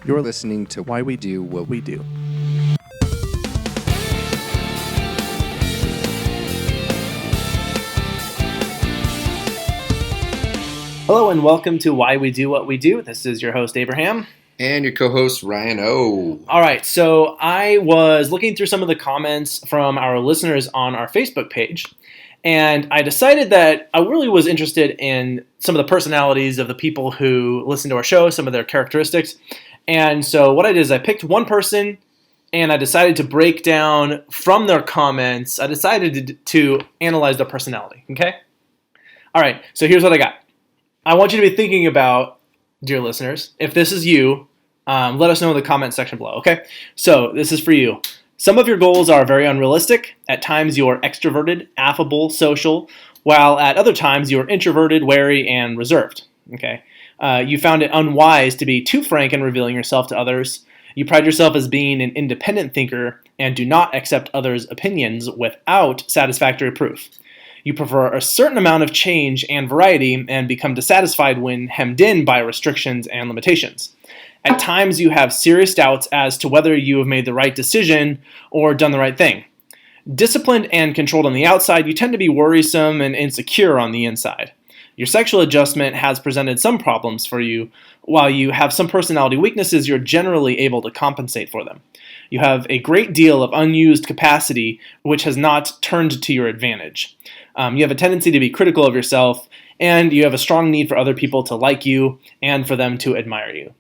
You're listening to Why We Do What We Do. Hello and welcome to Why We Do What We Do. This is your host, Abraham. And your co-host, RYANO. All right, so I was looking through some of the comments from our listeners on our Facebook page, and I decided that I really was interested in some of the personalities of the people who listen to our show, some of their characteristics. And so what I did is I picked one person, and I decided to break down from their comments. I decided to analyze their personality, okay? All right, so here's what I got. I want you to be thinking about, dear listeners, if this is you, let us know in the comment section below, okay? So this is for you. Some of your goals are very unrealistic. At times you are extroverted, affable, social, while at other times you are introverted, wary, and reserved, okay? You found it unwise to be too frank in revealing yourself to others. You pride yourself as being an independent thinker and do not accept others' opinions without satisfactory proof. You prefer a certain amount of change and variety and become dissatisfied when hemmed in by restrictions and limitations. At times you have serious doubts as to whether you have made the right decision or done the right thing. Disciplined and controlled on the outside, you tend to be worrisome and insecure on the inside. Your sexual adjustment has presented some problems for you. While you have some personality weaknesses, you're generally able to compensate for them. You have a great deal of unused capacity, which has not turned to your advantage. You have a tendency to be critical of yourself, and you have a strong need for other people to like you and for them to admire you.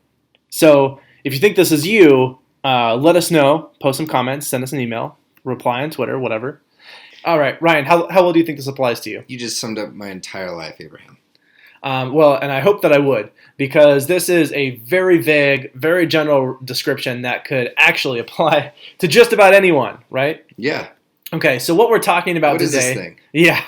So if you think this is you, let us know. Post some comments, send us an email, reply on Twitter, whatever. All right, Ryan, how well do you think this applies to you? You just summed up my entire life, Abraham. Well, and I hope that I would, because this is a very vague, very general description that could actually apply to just about anyone, right? Yeah. Okay, so what we're talking about What today... is this thing? Yeah.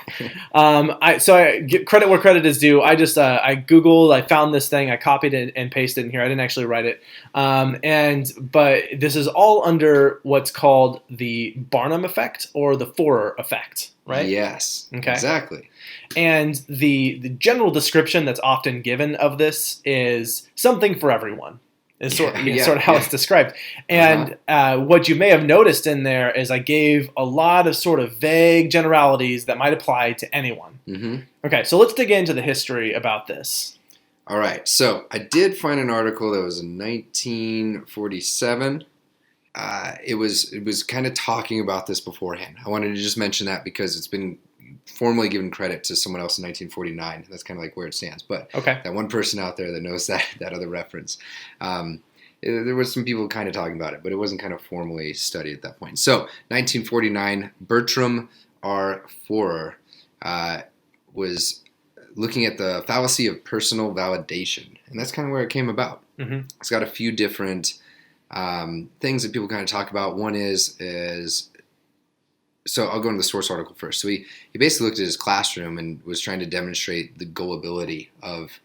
I give credit where credit is due. I Googled, I found this thing, I copied it and pasted it in here. I didn't actually write it. But this is all under what's called the Barnum Effect or the Forer Effect, right? Yes, okay. Exactly. And the general description that's often given of this is something for everyone. Is sort of how it's described. And what you may have noticed in there is I gave a lot of sort of vague generalities that might apply to anyone. Mm-hmm. Okay, so let's dig into the history about this. All right, so I did find an article that was in 1947. It was kind of talking about this beforehand. I wanted to just mention that because it's been formally given credit to someone else in 1949. That's kind of like where it stands. But that one person out there that knows that other reference, there was some people kind of talking about it, but it wasn't kind of formally studied at that point. So 1949, Bertram R. Forer was looking at the fallacy of personal validation, and that's kind of where it came about. Mm-hmm. It's got a few different things that people kind of talk about. One is so I'll go into the source article first. So he basically looked at his classroom and was trying to demonstrate the gullibility of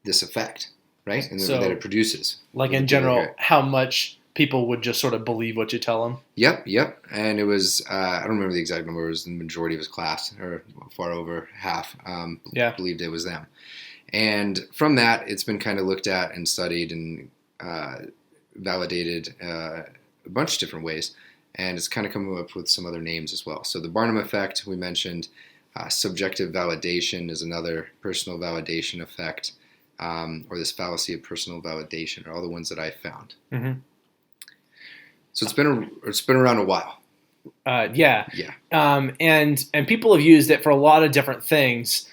this effect, right? And that it produces. Like in general, how much people would just sort of believe what you tell them? Yep. And it was, I don't remember the exact number, it was the majority of his class, or far over half, believed it was them. And from that, it's been kind of looked at and studied and validated a bunch of different ways. And it's kind of coming up with some other names as well. So the Barnum Effect, we mentioned. Subjective validation is another, personal validation effect, or this fallacy of personal validation are all the ones that I found. Mm-hmm. So it's been around a while. Yeah. And people have used it for a lot of different things.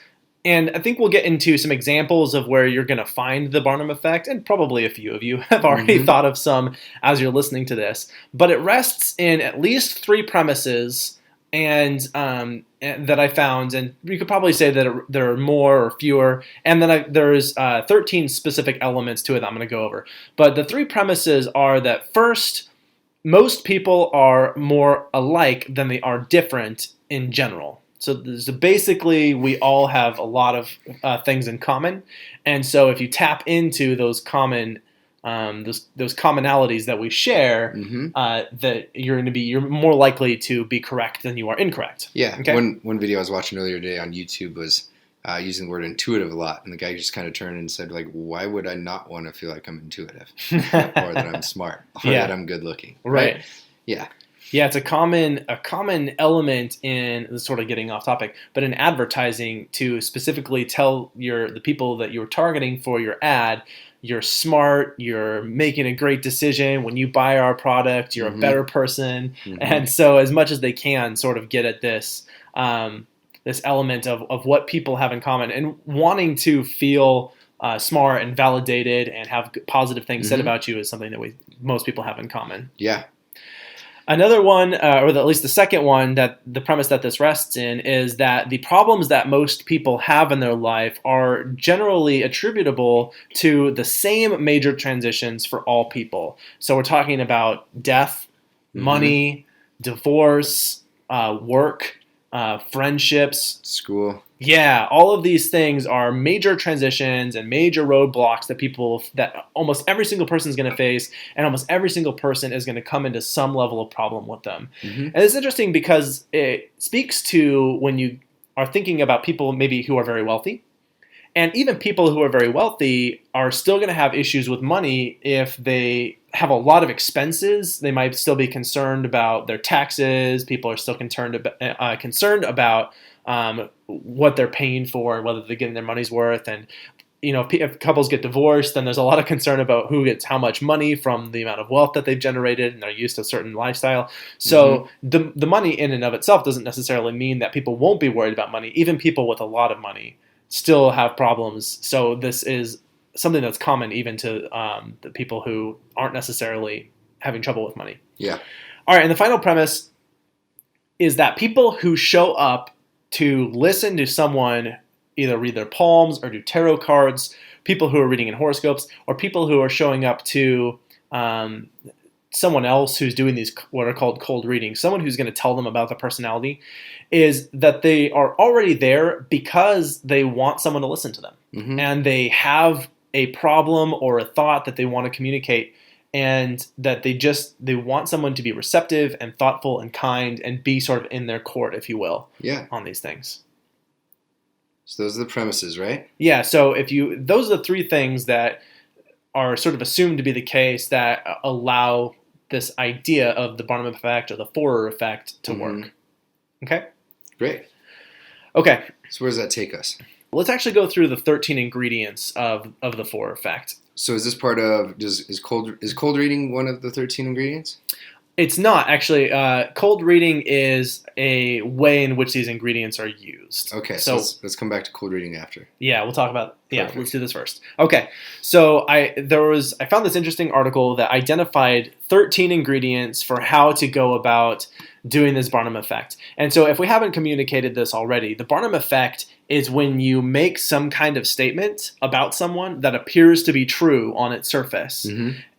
And I think we'll get into some examples of where you're going to find the Barnum Effect, and probably a few of you have already thought of some as you're listening to this. But it rests in at least three premises, and that I found, and you could probably say that there are more or fewer, and then there's 13 specific elements to it that I'm going to go over. But the three premises are that first, most people are more alike than they are different in general. So basically, we all have a lot of things in common, and so if you tap into those common, those commonalities that we share, that you're more likely to be correct than you are incorrect. Yeah. Okay? One video I was watching earlier today on YouTube was using the word intuitive a lot, and the guy just kind of turned and said, like, why would I not want to feel like I'm intuitive, or that I'm smart, or that I'm good looking? Right. Yeah. Yeah, it's a common element in the sort of getting off topic, but in advertising to specifically tell the people that you're targeting for your ad, you're smart, you're making a great decision. When you buy our product, you're a better person. And so as much as they can sort of get at this this element of what people have in common and wanting to feel smart and validated and have positive things said about you is something that most people have in common. Yeah. Another one, or at least the second one, that the premise that this rests in is that the problems that most people have in their life are generally attributable to the same major transitions for all people. So we're talking about death, money, divorce, work, friendships, school. Yeah, all of these things are major transitions and major roadblocks that almost every single person is going to face, and almost every single person is going to come into some level of problem with them. And it's interesting because it speaks to when you are thinking about people maybe who are very wealthy, and even people who are very wealthy are still going to have issues with money if they have a lot of expenses. They might still be concerned about their taxes. People are still concerned about what they're paying for and whether they're getting their money's worth. And if couples get divorced, then there's a lot of concern about who gets how much money from the amount of wealth that they've generated, and they're used to a certain lifestyle. So the money in and of itself doesn't necessarily mean that people won't be worried about money. Even people with a lot of money still have problems. So this is something that's common even to the people who aren't necessarily having trouble with money. Yeah. All right, and the final premise is that people who show up to listen to someone either read their palms or do tarot cards, people who are reading in horoscopes, or people who are showing up to someone else who's doing these what are called cold readings, someone who's going to tell them about the personality, is that they are already there because they want someone to listen to them. And they have a problem or a thought that they want to communicate, and that they want someone to be receptive and thoughtful and kind and be sort of in their court, if you will, on these things. So those are the premises, right? Yeah, so those are the three things that are sort of assumed to be the case that allow this idea of the Barnum Effect or the Forer Effect to work. Okay? Great. Okay. So where does that take us? Let's actually go through the 13 ingredients of the Forer Effect. So is this part of is cold reading one of the 13 ingredients? It's not actually. Cold reading is a way in which these ingredients are used. Okay, so let's come back to cold reading after. Yeah, we'll talk about. Yeah, let's do this first. Okay, so I found this interesting article that identified 13 ingredients for how to go about doing this Barnum Effect. And so if we haven't communicated this already, the Barnum Effect is when you make some kind of statement about someone that appears to be true on its surface,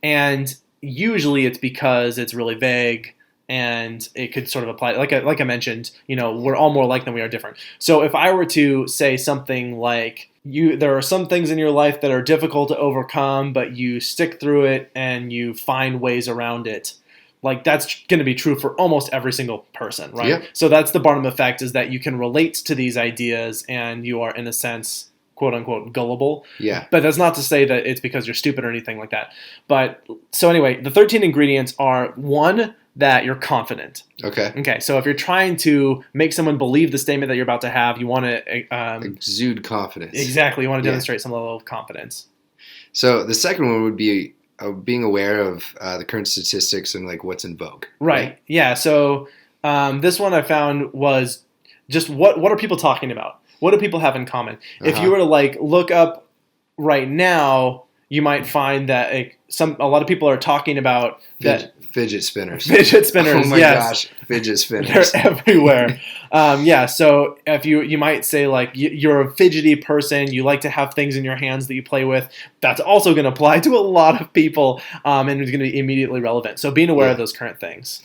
and usually it's because it's really vague and it could sort of apply. Like I mentioned, we're all more alike than we are different. So if I were to say something like, there are some things in your life that are difficult to overcome, but you stick through it and you find ways around it. Like, that's going to be true for almost every single person, right? Yep. So that's the Barnum Effect, is that you can relate to these ideas and you are, in a sense, quote unquote, gullible. Yeah. But that's not to say that it's because you're stupid or anything like that. But so anyway, the 13 ingredients are: 1, that you're confident. Okay. So if you're trying to make someone believe the statement that you're about to have, you want to exude confidence. Exactly. You want to demonstrate some level of confidence. So the second one would be being aware of the current statistics and like what's in vogue. Right. Yeah. So this one I found was just what are people talking about? What do people have in common? If you were to look up right now, you might find that a lot of people are talking about fidget spinners. Fidget spinners. Oh my gosh, fidget spinners. They're everywhere. So if you might say you're a fidgety person, you like to have things in your hands that you play with. That's also going to apply to a lot of people, and it's going to be immediately relevant. So being aware of those current things.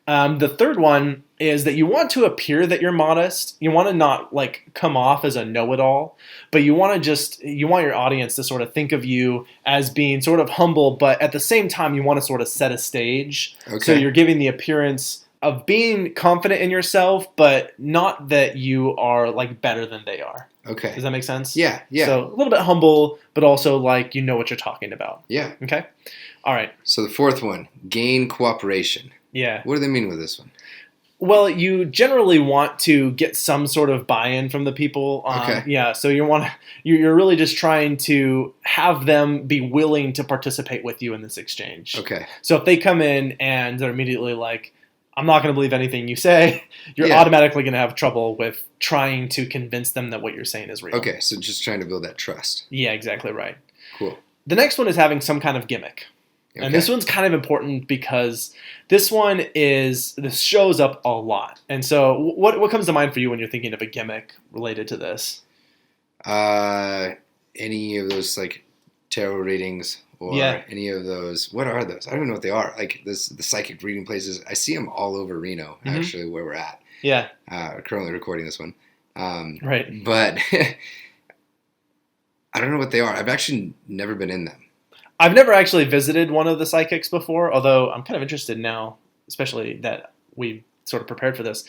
The third one is that you want to appear that you're modest. You want to not come off as a know-it-all, but you want your audience to sort of think of you as being sort of humble, but at the same time you want to sort of set a stage. Okay. So you're giving the appearance of being confident in yourself, but not that you are better than they are. Okay. Does that make sense? Yeah, yeah. So a little bit humble, but also like you know what you're talking about. Yeah. Okay? All right. So the fourth one, gain cooperation. Yeah. What do they mean with this one? Well, you generally want to get some sort of buy-in from the people. Okay. Yeah, so you're really just trying to have them be willing to participate with you in this exchange. Okay. So if they come in and they're immediately like, I'm not going to believe anything you say, you're Yeah. automatically going to have trouble with trying to convince them that what you're saying is real. Okay, so just trying to build that trust. Yeah, exactly right. Cool. The next one is having some kind of gimmick. Okay. And this one's kind of important because this shows up a lot. And so what comes to mind for you when you're thinking of a gimmick related to this? Any of those like tarot readings or any of those, what are those? I don't even know what they are. Like the psychic reading places. I see them all over Reno, actually, where we're at. Yeah. Currently recording this one. Right. But I don't know what they are. I've actually never been in them. I've never actually visited one of the psychics before, although I'm kind of interested now, especially that we sort of prepared for this.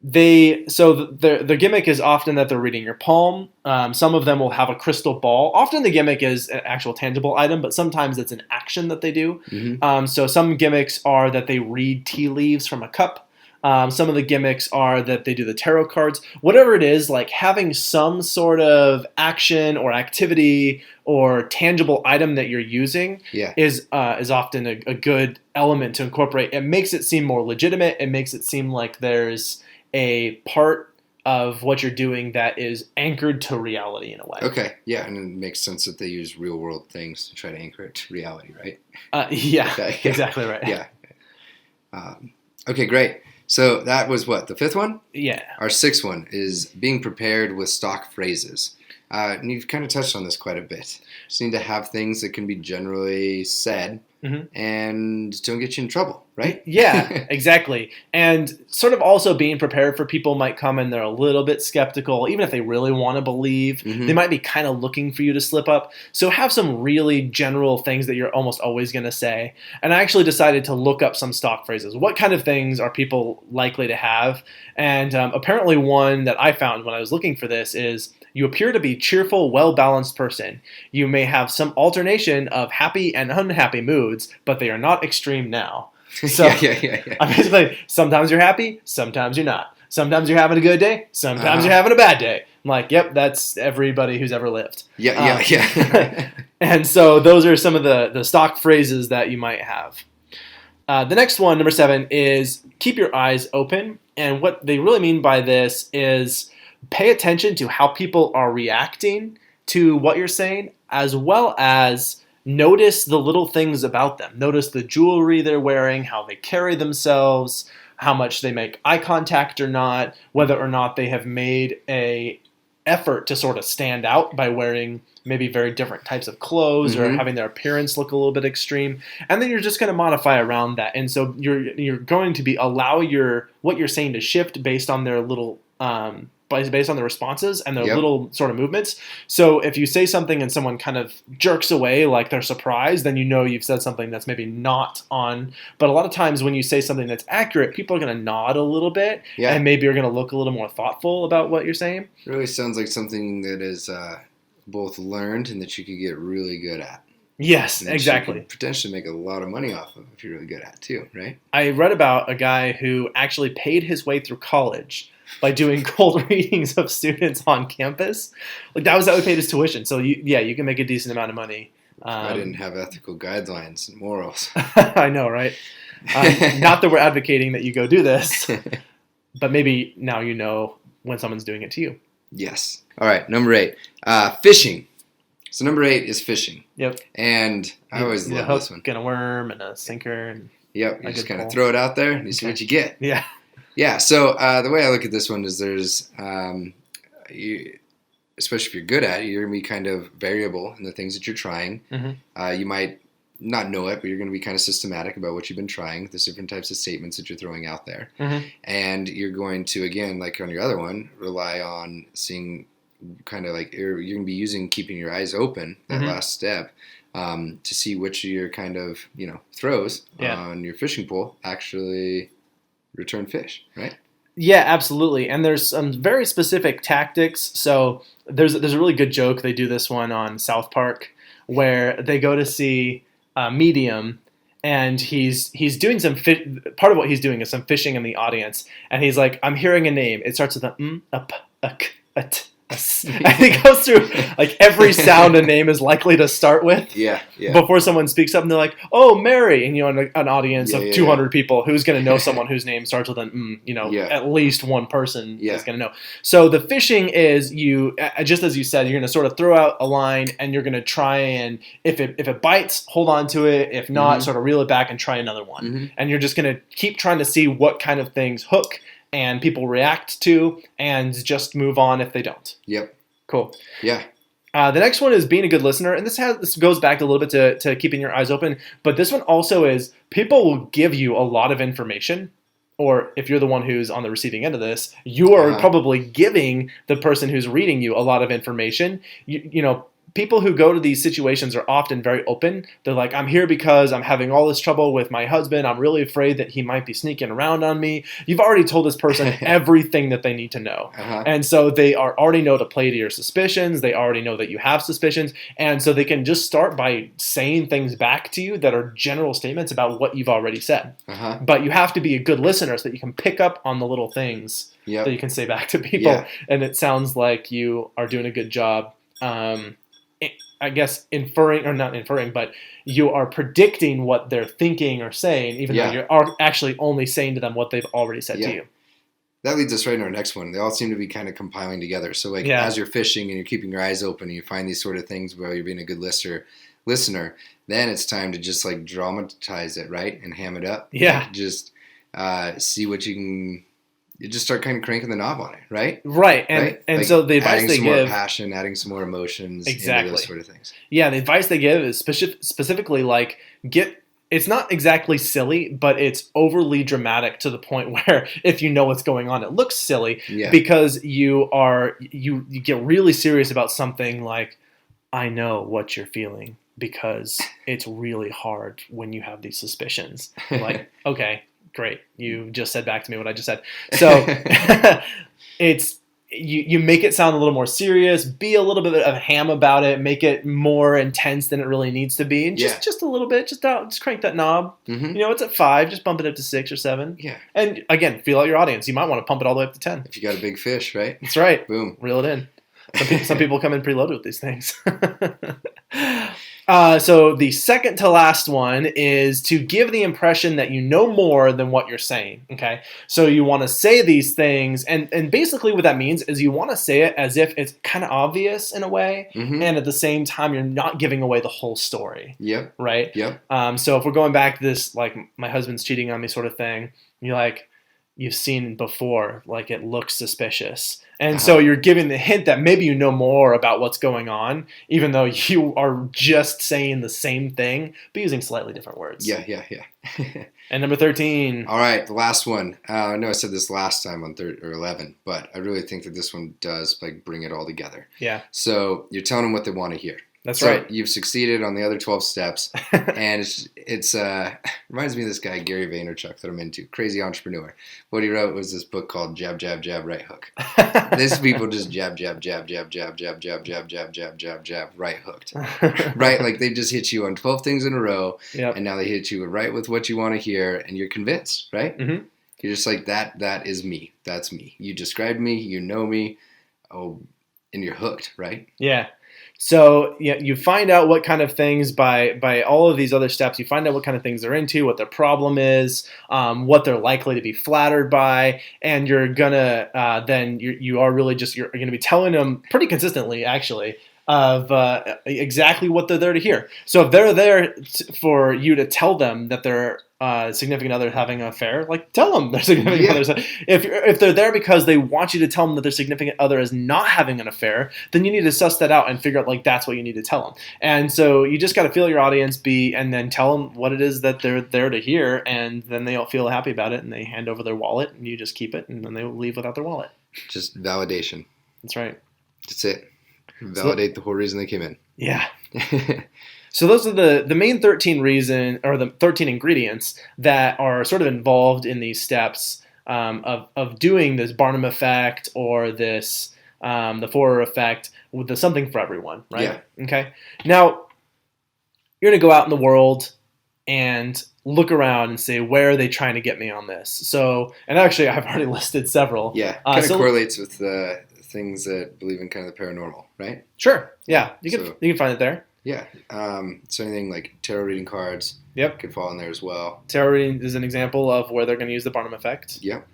The gimmick is often that they're reading your palm. Some of them will have a crystal ball. Often the gimmick is an actual tangible item, but sometimes it's an action that they do. Mm-hmm. So some gimmicks are that they read tea leaves from a cup. Some of the gimmicks are that they do the tarot cards. Whatever it is, like having some sort of action or activity or tangible item that you're using is often a good element to incorporate. It makes it seem more legitimate. It makes it seem like there's a part of what you're doing that is anchored to reality in a way. Okay, yeah, and it makes sense that they use real world things to try to anchor it to reality, right? Yeah, Okay, yeah. Exactly right. Yeah. Okay, great. So that was what, the fifth one? Yeah. Our sixth one is being prepared with stock phrases. And you've kind of touched on this quite a bit. Just need to have things that can be generally said and don't get you in trouble, right? Yeah, exactly. And sort of also being prepared for people might come and they're a little bit skeptical, even if they really want to believe. They might be kind of looking for you to slip up. So have some really general things that you're almost always going to say. And I actually decided to look up some stock phrases. What kind of things are people likely to have? And apparently one that I found when I was looking for this is, you appear to be a cheerful, well-balanced person. You may have some alternation of happy and unhappy moods, but they are not extreme now. So yeah. basically, sometimes you're happy, sometimes you're not. Sometimes you're having a good day, sometimes you're having a bad day. I'm like, yep, that's everybody who's ever lived. Yeah. And so those are some of the stock phrases that you might have. The next one, number 7, is keep your eyes open. And what they really mean by this is pay attention to how people are reacting to what you're saying, as well as notice the little things about them. Notice the jewelry they're wearing, how they carry themselves, how much they make eye contact or not, whether or not they have made a effort to sort of stand out by wearing maybe very different types of clothes or having their appearance look a little bit extreme. And then you're just going to modify around that. And so you're going to allow what you're saying to shift based on their little based on the responses and their little sort of movements. So if you say something and someone kind of jerks away like they're surprised, then you know you've said something that's maybe not on. But a lot of times when you say something that's accurate, people are going to nod a little bit and maybe are going to look a little more thoughtful about what you're saying. It really sounds like something that is both learned and that you could get really good at. Yes, and exactly. You could potentially make a lot of money off of if you're really good at it too, right? I read about a guy who actually paid his way through college by doing cold readings of students on campus. Like that was how he paid his tuition. So you can make a decent amount of money. I didn't have ethical guidelines and morals. I know, right? Not that we're advocating that you go do this, but maybe now you know when someone's doing it to you. Yes. All right, number 8, fishing. So number 8 is fishing. Yep. And I always love this one. And a worm and a sinker. And you just kind of throw it out there and you see what you get. Yeah. Yeah, so the way I look at this one is there's, especially if you're good at it, you're going to be kind of variable in the things that you're trying. You might not know it, but you're going to be kind of systematic about what you've been trying, the different types of statements that you're throwing out there. And you're going to, again, like on your other one, rely on seeing kind of like, you're going to be keeping your eyes open, that last step, to see which of your kind of, throws on your fishing pole actually return fish, right? Yeah, absolutely. And there's some very specific tactics. So there's a really good joke. They do this one on South Park where they go to see a medium, and he's doing part of what he's doing is some fishing in the audience, and he's like, I'm hearing a name. It starts with a a p, a k, a t, a s. And he goes through like every sound a name is likely to start with. Yeah. Before someone speaks up, and they're like, "Oh, Mary," and an audience of 200 yeah. people, who's going to know someone whose name starts with an at least one person Yeah. is going to know. So the fishing is just as you said, you're going to sort of throw out a line, and you're going to try and if it bites, hold on to it. If not, sort of reel it back and try another one. And you're just going to keep trying to see what kind of things hook and people react to, and just move on if they don't. Yep. Cool. Yeah. The next one is being a good listener, and this goes back a little bit to keeping your eyes open, but this one also is people will give you a lot of information, or if you're the one who's on the receiving end of this, you are probably giving the person who's reading you a lot of information. People who go to these situations are often very open. They're like, I'm here because I'm having all this trouble with my husband. I'm really afraid that he might be sneaking around on me. You've already told this person everything that they need to know. And so they already know to play to your suspicions. They already know that you have suspicions. And so they can just start by saying things back to you that are general statements about what you've already said. But you have to be a good listener so that you can pick up on the little things that you can say back to people. Yeah. And it sounds like you are doing a good job. I guess but you are predicting what they're thinking or saying, even though you're actually only saying to them what they've already said to you. That leads us right into our next one. They all seem to be kind of compiling together. So as you're fishing and you're keeping your eyes open and you find these sort of things while you're being a good listener, then it's time to just like dramatize it, right? And ham it up. Yeah. Like, just see what you can... You just start kind of cranking the knob on it, right? Right. And like so the advice adding they some give... more passion, adding some more emotions, into those sort of things. Yeah, the advice they give is specifically like, it's not exactly silly, but it's overly dramatic to the point where if you know what's going on, it looks silly because you get really serious about something like, I know what you're feeling because it's really hard when you have these suspicions. Like, okay. Great. You just said back to me what I just said. So it's you make it sound a little more serious, be a little bit of a ham about it, make it more intense than it really needs to be. And just a little bit, just crank that knob. It's at 5, just bump it up to 6 or 7. Yeah. And again, feel out your audience. You might want to pump it all the way up to 10. If you got a big fish, right? That's right. Boom. Reel it in. Some people come in preloaded with these things. So the second to last one is to give the impression that you know more than what you're saying. Okay, so you want to say these things, and basically what that means is you want to say it as if it's kind of obvious in a way, and at the same time you're not giving away the whole story. Yep. Right. Yep. So if we're going back to this, like my husband's cheating on me sort of thing, you're like, you've seen before, like it looks suspicious. And so you're giving the hint that maybe you know more about what's going on, even though you are just saying the same thing, but using slightly different words. Yeah. And number 13. All right, the last one. I know I said this last time on 11, but I really think that this one does like bring it all together. Yeah. So you're telling them what they want to hear. That's right. You've succeeded on the other 12 steps, and it's reminds me of this guy Gary Vaynerchuk that I'm into, crazy entrepreneur. What he wrote was this book called Jab, Jab, Jab, Right Hook. These people just jab, jab, jab, jab, jab, jab, jab, jab, jab, jab, jab, jab, right hooked. Right, like they just hit you on 12 things in a row, and now they hit you right with what you want to hear, and you're convinced, right? You're just like, that is me. That's me. You described me. You know me. Oh, and you're hooked, right? Yeah. So you find out what kind of things by all of these other steps. You find out what kind of things they're into, what their problem is, what they're likely to be flattered by, and you're gonna then you are really just you're gonna be telling them pretty consistently, actually, of exactly what they're there to hear. So if they're there for you to tell them that their significant other having an affair, like tell them their significant other. If they're there because they want you to tell them that their significant other is not having an affair, then you need to suss that out and figure out like that's what you need to tell them. And so you just got to feel your audience and then tell them what it is that they're there to hear, and then they'll feel happy about it and they hand over their wallet and you just keep it, and then they will leave without their wallet. Just validation. That's right. That's it. Validate the whole reason they came in. Yeah. So those are the main 13 the 13 ingredients that are sort of involved in these steps. of doing this Barnum Effect or this the Forer effect with the something for everyone, right? Yeah. Okay. Now you're gonna go out in the world and look around and say, where are they trying to get me on this? So, and actually, I've already listed several. Yeah, kind of correlates with things that believe in kind of the paranormal, right? Sure. Yeah, you can find it there. Yeah. So anything like tarot reading cards, could fall in there as well. Tarot reading is an example of where they're going to use the Barnum Effect. Yep.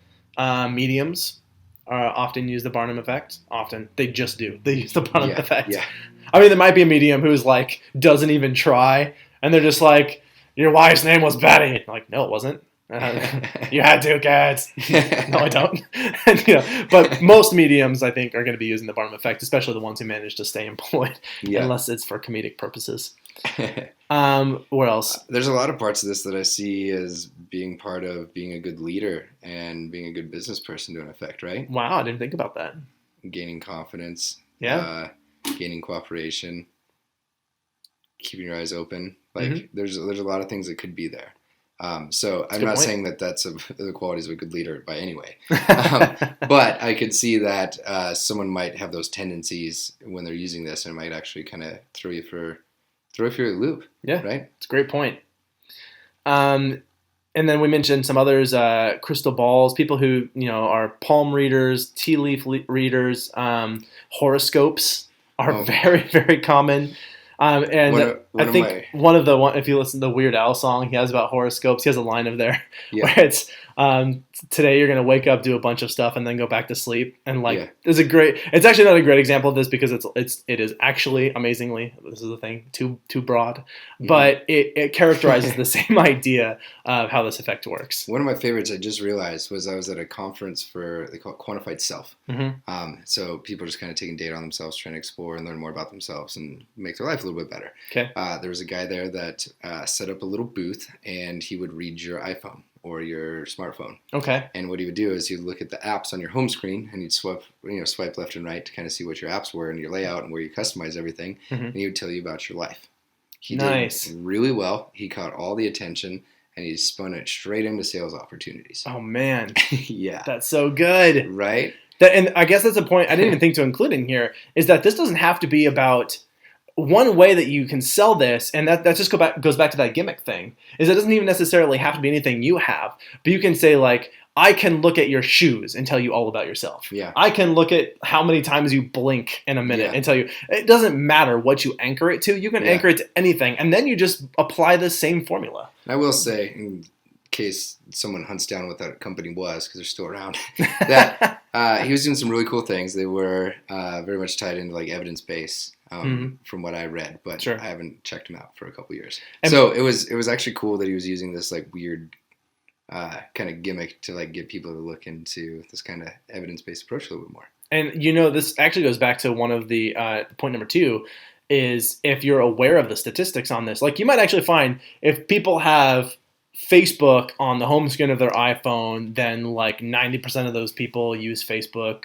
Mediums often use the Barnum Effect. Often, they just do. They use the Barnum Effect. Yeah. I mean, there might be a medium who's like doesn't even try, and they're just like, your wife's name was Betty. And like, no, it wasn't. You had two cats. No, I don't. But most mediums, I think, are going to be using the Barnum Effect, especially the ones who manage to stay employed, unless it's for comedic purposes. What else? There's a lot of parts of this that I see as being part of being a good leader and being a good business person to an effect, right? Wow, I didn't think about that. Gaining confidence. Yeah. Gaining cooperation. Keeping your eyes open. Like there's a lot of things that could be there. So I'm not saying that that's the qualities of a good leader by any way. But I could see that someone might have those tendencies when they're using this, and it might actually kind of throw you for a loop. Yeah, right. It's a great point. And then we mentioned some others: crystal balls, people who are palm readers, tea leaf readers, horoscopes are very, very common. And I think if you listen to the Weird Al song he has about horoscopes, he has a line of there where it's today you're going to wake up, do a bunch of stuff, and then go back to sleep. And it's actually not a great example of this because it is actually amazingly, this is the thing, too broad, but it characterizes the same idea of how this effect works. One of my favorites I just realized was I was at a conference they call it Quantified Self. So people are just kind of taking data on themselves, trying to explore and learn more about themselves and make their life a little bit better. Okay. There was a guy there that set up a little booth, and he would read your iPhone or your smartphone. Okay. And what he would do is he'd look at the apps on your home screen, and he'd swipe left and right to kind of see what your apps were and your layout and where you customize everything. And he would tell you about your life. He did really well. He caught all the attention, and he spun it straight into sales opportunities. Oh man. Yeah. That's so good. Right. And I guess that's a point I didn't even think to include in here, is that this doesn't have to be about one way that you can sell this, and that just goes back to that gimmick thing, is it doesn't even necessarily have to be anything you have, but you can say like, I can look at your shoes and tell you all about yourself. Yeah. I can look at how many times you blink in a minute and tell you. It doesn't matter what you anchor it to. You can anchor it to anything, and then you just apply the same formula. I will say, in case someone hunts down what that company was, because they're still around, that he was doing some really cool things. They were very much tied into like evidence-based. From what I read, but I haven't checked him out for a couple years. So it was actually cool that he was using this like weird kind of gimmick to like get people to look into this kind of evidence-based approach a little bit more. And this actually goes back to one of the point number 2 is if you're aware of the statistics on this, like you might actually find if people have Facebook on the home screen of their iPhone, then like 90% of those people use Facebook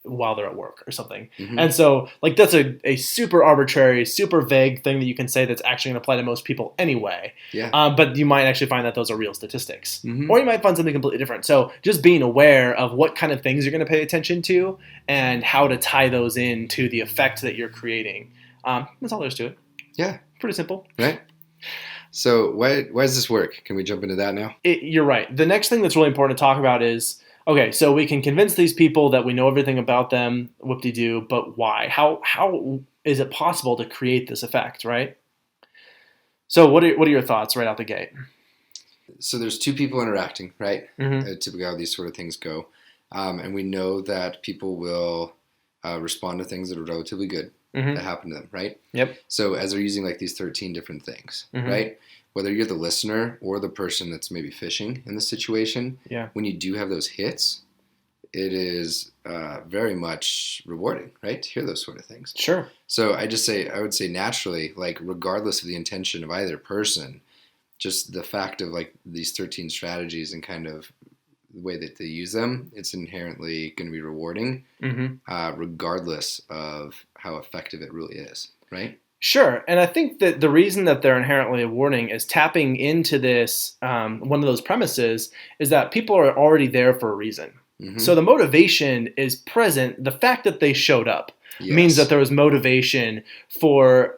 while they're at work or something. And so like that's a super arbitrary, super vague thing that you can say that's actually going to apply to most people anyway. Yeah. But you might actually find that those are real statistics. Or you might find something completely different. So just being aware of what kind of things you're going to pay attention to and how to tie those in to the effect that you're creating. That's all there is to it. Yeah. Pretty simple. Right. So why does this work? Can we jump into that now? You're right. The next thing that's really important to talk about is, okay, so we can convince these people that we know everything about them, whoop-de-doo, but why? How is it possible to create this effect, right? So what are your thoughts right out the gate? So there's two people interacting, right? Typically how these sort of things go. And we know that people will respond to things that are relatively good that happen to them, right? Yep. So as they're using like these 13 different things, right? Whether you're the listener or the person that's maybe fishing in the situation, when you do have those hits, it is very much rewarding, right? To hear those sort of things. Sure. So I would say naturally, like regardless of the intention of either person, just the fact of like these 13 strategies and kind of the way that they use them, it's inherently going to be rewarding, regardless of how effective it really is, right? Sure, and I think that the reason that they're inherently rewarding is tapping into this. One of those premises is that people are already there for a reason. So Hmm. the motivation is present. The fact that they showed up means that Yes. there was motivation for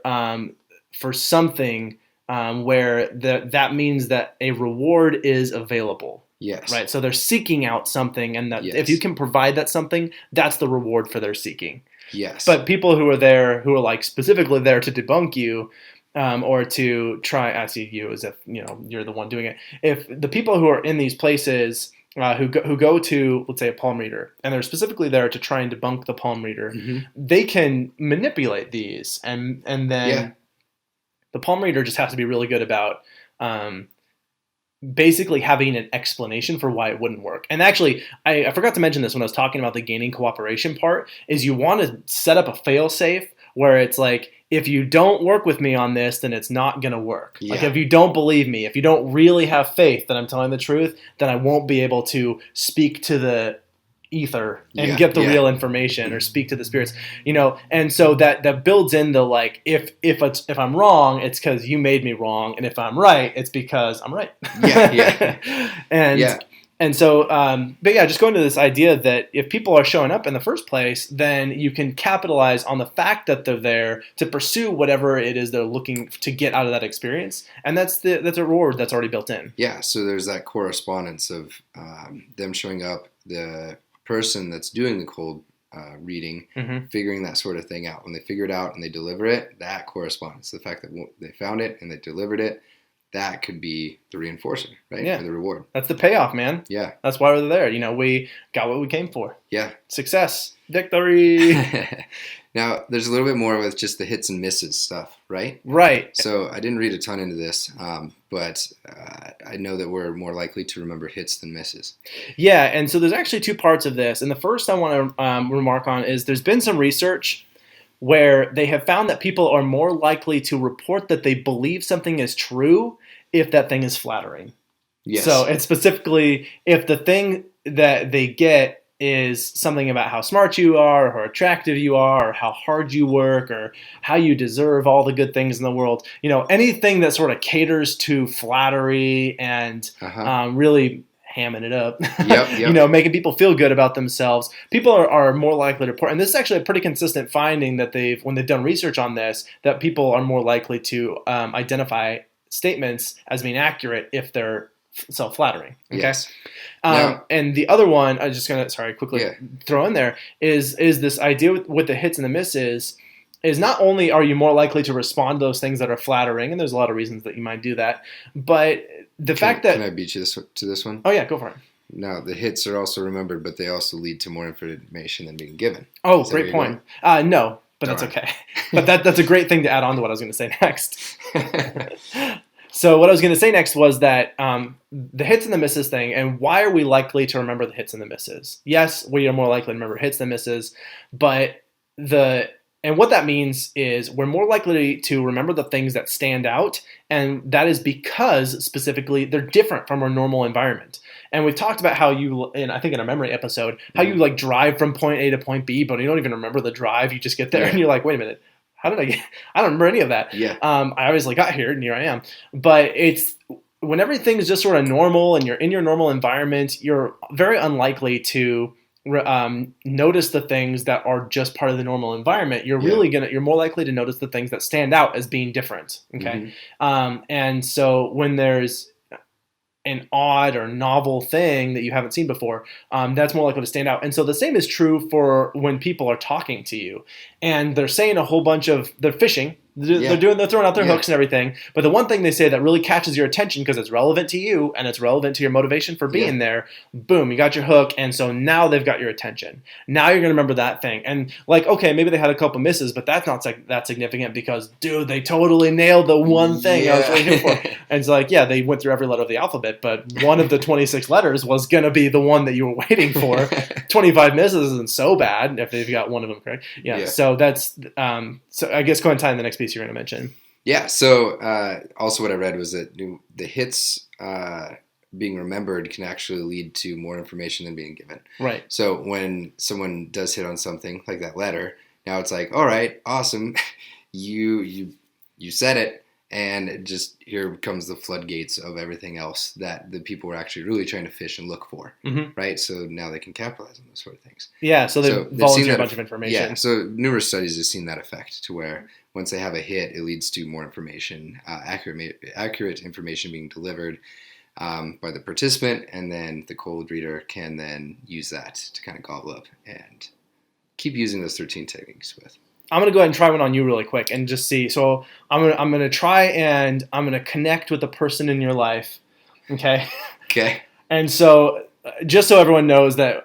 something where that means that a reward is available. Yes. Right, so they're seeking out something, and that if you Yes. can provide that something, that's the reward for their seeking. Yes. But people who are there, who are like specifically there to debunk you, or to try, I see you as if you're the one doing it. If the people who are in these places who go to, let's say, a palm reader, and they're specifically there to try and debunk the palm reader, Hmm. they can manipulate these, and Yeah. then the palm reader just has to be really good about um, basically having an explanation for why it wouldn't work. And actually, I forgot to mention this when I was talking about the gaining cooperation part, is you want to set up a fail safe where it's like, if you don't work with me on this, then it's not going to work. Like, Yeah. if you don't believe me, if you don't really have faith that I'm telling the truth, then I won't be able to speak to the ether and Yeah. get the Yeah. real information or speak to the spirits, and so that builds in the, like, if I'm wrong, it's because you made me wrong, and if I'm right, it's because I'm right. Yeah. Yeah. and Yeah. and so but yeah, just going to this idea that if people are showing up in the first place, then you can capitalize on the fact that they're there to pursue whatever it is they're looking to get out of that experience, and that's a reward that's already built in. Yeah. So there's that correspondence of them showing up, the person that's doing the cold reading, Mm-hmm. figuring that sort of thing out. When they figure it out and they deliver it, that corresponds. The fact that they found it and they delivered it, that could be the reinforcer, right? Yeah. Or the reward. That's the payoff, man. Yeah. That's why we're there. We got what we came for. Yeah. Success. Victory. Now, there's a little bit more with just the hits and misses stuff, right? Right. So I didn't read a ton into this, but I know that we're more likely to remember hits than misses. Yeah, and so there's actually two parts of this. And the first I want to remark on is there's been some research where they have found that people are more likely to report that they believe something is true if that thing is flattering. Yes. So it's specifically if the thing that they get is something about how smart you are, or how attractive you are, or how hard you work, or how you deserve all the good things in the world. Anything that sort of caters to flattery and really hamming it up, Yep. Making people feel good about themselves. People are more likely to report, and this is actually a pretty consistent finding that when they've done research on this, that people are more likely to identify statements as being accurate if they're self-flattering. Okay. Yes. Now, and the other one, I'm just gonna quickly throw in there is this idea with the hits and the misses. Is not only are you more likely to respond to those things that are flattering, and there's a lot of reasons that you might do that, but the fact that... Can I beat you to this one? Oh yeah, go for it. Now, the hits are also remembered, but they also lead to more information than being given. Oh, great point. No, but that's okay. But that's a great thing to add on to what I was going to say next. So what I was going to say next was that the hits and the misses thing, and why are we likely to remember the hits and the misses? Yes, we are more likely to remember hits than misses, but what that means is we're more likely to remember the things that stand out, and that is because specifically they're different from our normal environment. And we've talked about how I think in a memory episode, how you like drive from point A to point B, but you don't even remember the drive. You just get there and you're like, wait a minute. How did I don't remember any of that. Yeah. I obviously got here and here I am. But it's when everything is just sort of normal and you're in your normal environment, you're very unlikely to notice the things that are just part of the normal environment. You're more likely to notice the things that stand out as being different. Okay. Mm-hmm. And so when there's an odd or novel thing that you haven't seen before, that's more likely to stand out. And so the same is true for when people are talking to you and they're saying a whole bunch of, they're fishing. They're throwing out their hooks and everything. But the one thing they say that really catches your attention because it's relevant to you and it's relevant to your motivation for being there, boom, you got your hook. And so now they've got your attention. Now you're going to remember that thing. And like, okay, maybe they had a couple misses, but that's not that significant because, dude, they totally nailed the one thing I was really here for. And it's like, yeah, they went through every letter of the alphabet, but one of the 26 letters was going to be the one that you were waiting for. 25 misses isn't so bad if they've got one of them correct. Yeah. So that's, so I guess go ahead and tie in the next piece you're going to mention. Yeah. So also what I read was that the hits being remembered can actually lead to more information than being given. Right. So when someone does hit on something like that letter, now it's like, all right, awesome. you said it, and it just here comes the floodgates of everything else that the people were actually really trying to fish and look for, right? So now they can capitalize on those sort of things. Yeah, so they've volunteered a bunch of information. Yeah, so numerous studies have seen that effect to where once they have a hit, it leads to more information, accurate information being delivered by the participant, and then the cold reader can then use that to kind of gobble up and keep using those 13 techniques with. I'm going to go ahead and try one on you really quick and just see. So I'm going to try and I'm going to connect with the person in your life. Okay. Okay. And so just so everyone knows that,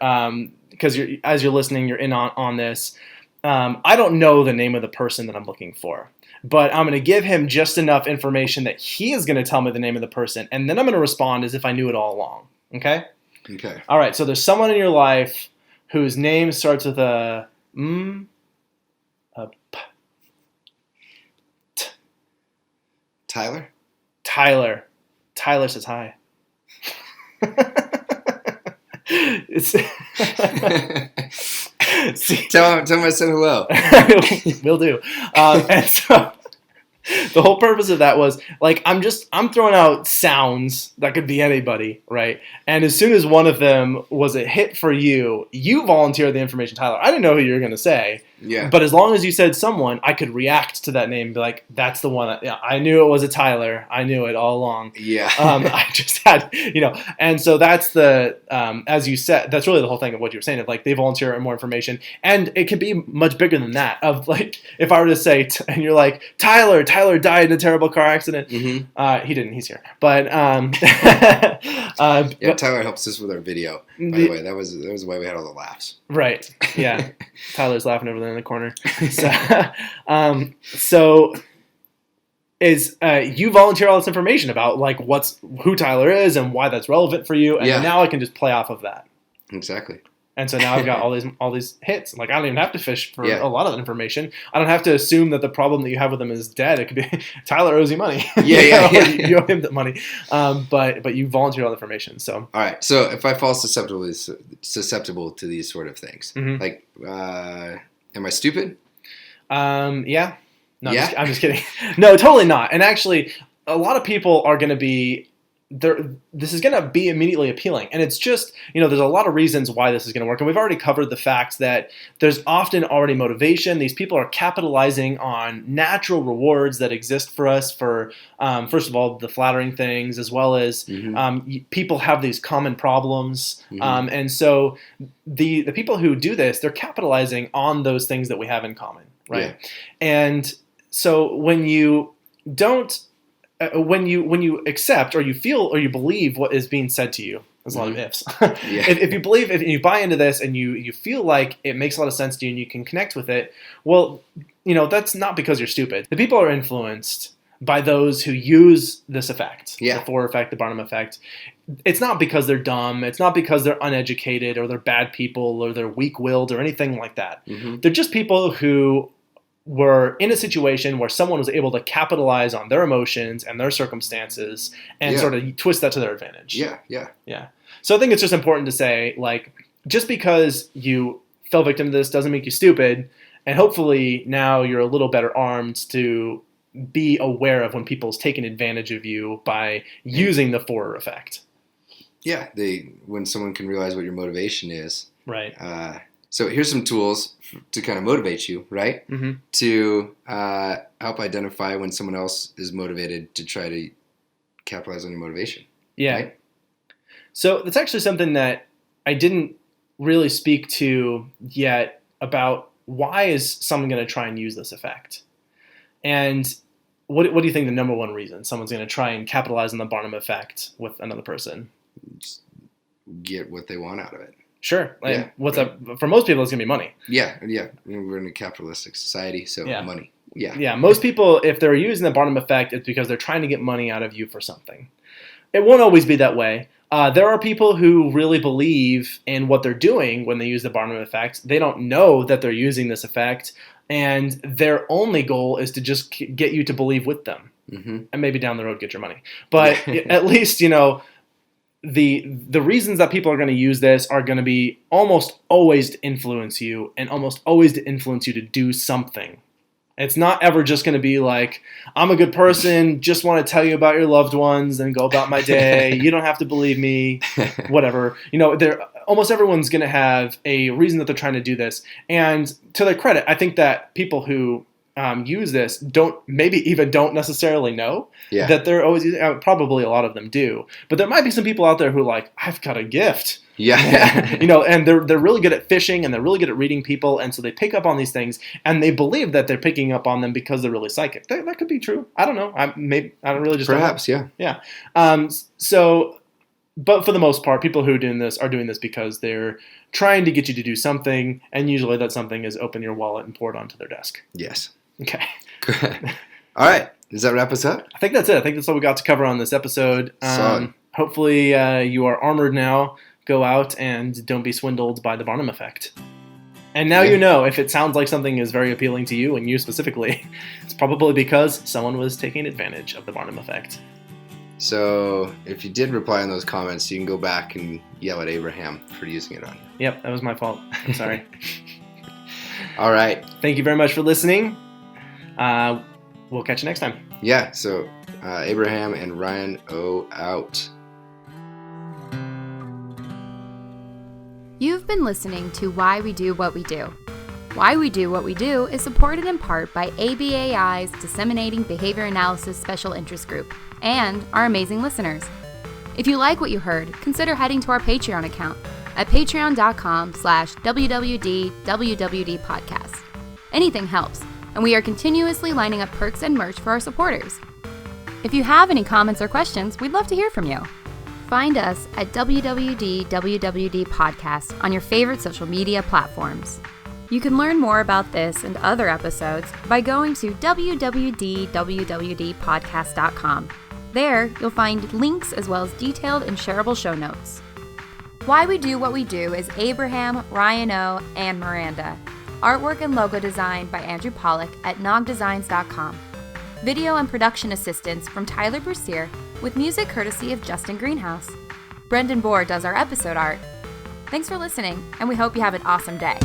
because as you're listening, you're in on this. I don't know the name of the person that I'm looking for, but I'm going to give him just enough information that he is going to tell me the name of the person. And then I'm going to respond as if I knew it all along. Okay. Okay. All right. So there's someone in your life whose name starts with a Tyler? Tyler says hi. Tell him I said hello. Will do. And so the whole purpose of that was like I'm throwing out sounds that could be anybody, right? And as soon as one of them was a hit for you, you volunteered the information, Tyler. I didn't know who you were going to say. Yeah. But as long as you said someone, I could react to that name and be like, that's the one. I knew it was a Tyler. I knew it all along. Yeah. I just had, and so that's the, as you said, that's really the whole thing of what you were saying of like, they volunteer more information. And it can be much bigger than that of like, if I were to say, and you're like, Tyler died in a terrible car accident. Mm-hmm. He didn't, he's here. But, but Tyler helps us with our video, by the way. That was why we had all the laughs. Right. Yeah. Tyler's laughing over there in the corner. So you volunteer all this information about like who Tyler is and why that's relevant for you, and now I can just play off of that. Exactly. And so now I've got all these hits. Like I don't even have to fish for a lot of that information. I don't have to assume that the problem that you have with him is dead. It could be Tyler owes you money. You owe him the money. But you volunteer all the information. So all right. So if I fall susceptible to these sort of things, like am I stupid? Yeah. No, I'm just kidding. No, totally not. And actually, a lot of people are going to be this is going to be immediately appealing. And it's just, there's a lot of reasons why this is going to work. And we've already covered the fact that there's often already motivation. These people are capitalizing on natural rewards that exist for us for, first of all, the flattering things, as well as people have these common problems. And so the people who do this, they're capitalizing on those things that we have in common, right? Yeah. And so when you don't, when you accept or you feel or you believe what is being said to you, there's a lot of ifs. If you believe, if you buy into this and you feel like it makes a lot of sense to you and you can connect with it, well, that's not because you're stupid. The people are influenced by those who use this effect, the 4 effect, the Barnum effect. It's not because they're dumb. It's not because they're uneducated or they're bad people or they're weak-willed or anything like that. They're just people who were in a situation where someone was able to capitalize on their emotions and their circumstances and sort of twist that to their advantage. Yeah. So I think it's just important to say, like, just because you fell victim to this doesn't make you stupid. And hopefully now you're a little better armed to be aware of when people's taking advantage of you by using the 4 effect. Yeah. When someone can realize what your motivation is. Right. So here's some tools to kind of motivate you, right? To help identify when someone else is motivated to try to capitalize on your motivation. Yeah. Right? So that's actually something that I didn't really speak to yet about why is someone going to try and use this effect? And what do you think the number one reason someone's going to try and capitalize on the Barnum effect with another person? Just get what they want out of it. Sure. For most people, it's going to be money. Yeah. We're in a capitalistic society, so money. Yeah. Most people, if they're using the Barnum effect, it's because they're trying to get money out of you for something. It won't always be that way. There are people who really believe in what they're doing when they use the Barnum effect. They don't know that they're using this effect, and their only goal is to just get you to believe with them. And maybe down the road get your money. But at least, the reasons that people are going to use this are going to be almost always to influence you and almost always to influence you to do something. It's not ever just going to be like, I'm a good person, just want to tell you about your loved ones and go about my day. You don't have to believe me, whatever. Almost everyone's going to have a reason that they're trying to do this. And to their credit, I think that people who use this don't necessarily know that they're always using. Probably a lot of them do. But there might be some people out there who are like, I've got a gift. Yeah. And they're really good at fishing and they're really good at reading people. And so they pick up on these things and they believe that they're picking up on them because they're really psychic. That could be true. I don't know. I don't really just Perhaps, yeah. But for the most part, people who are doing this because they're trying to get you to do something. And usually that something is open your wallet and pour it onto their desk. Yes. Okay. All right. Does that wrap us up? I think that's it. I think that's all we got to cover on this episode. Hopefully you are armored now. Go out and don't be swindled by the Barnum Effect. And now you know if it sounds like something is very appealing to you and you specifically, it's probably because someone was taking advantage of the Barnum Effect. So if you did reply in those comments, you can go back and yell at Abraham for using it on you. Yep, that was my fault. I'm sorry. All right. Thank you very much for listening. We'll catch you next time. Yeah, so Abraham and RYANO out. You've been listening to Why We Do What We Do. Why We Do What We Do is supported in part by ABAI's Disseminating Behavior Analysis Special Interest Group and our amazing listeners. If you like what you heard, consider heading to our Patreon account at patreon.com/WWDWWD podcast. Anything helps, and we are continuously lining up perks and merch for our supporters. If you have any comments or questions, we'd love to hear from you. Find us at WWDWWD Podcast on your favorite social media platforms. You can learn more about this and other episodes by going to www.wwdpodcast.com. There, you'll find links as well as detailed and shareable show notes. Why We Do What We Do is Abraham, RYANO, and Miranda. Artwork and logo design by Andrew Pollock at nogdesigns.com. Video and production assistance from Tyler Bessire, with music courtesy of Justin Greenhouse. Brendan Bohr does our episode art. Thanks for listening, and we hope you have an awesome day.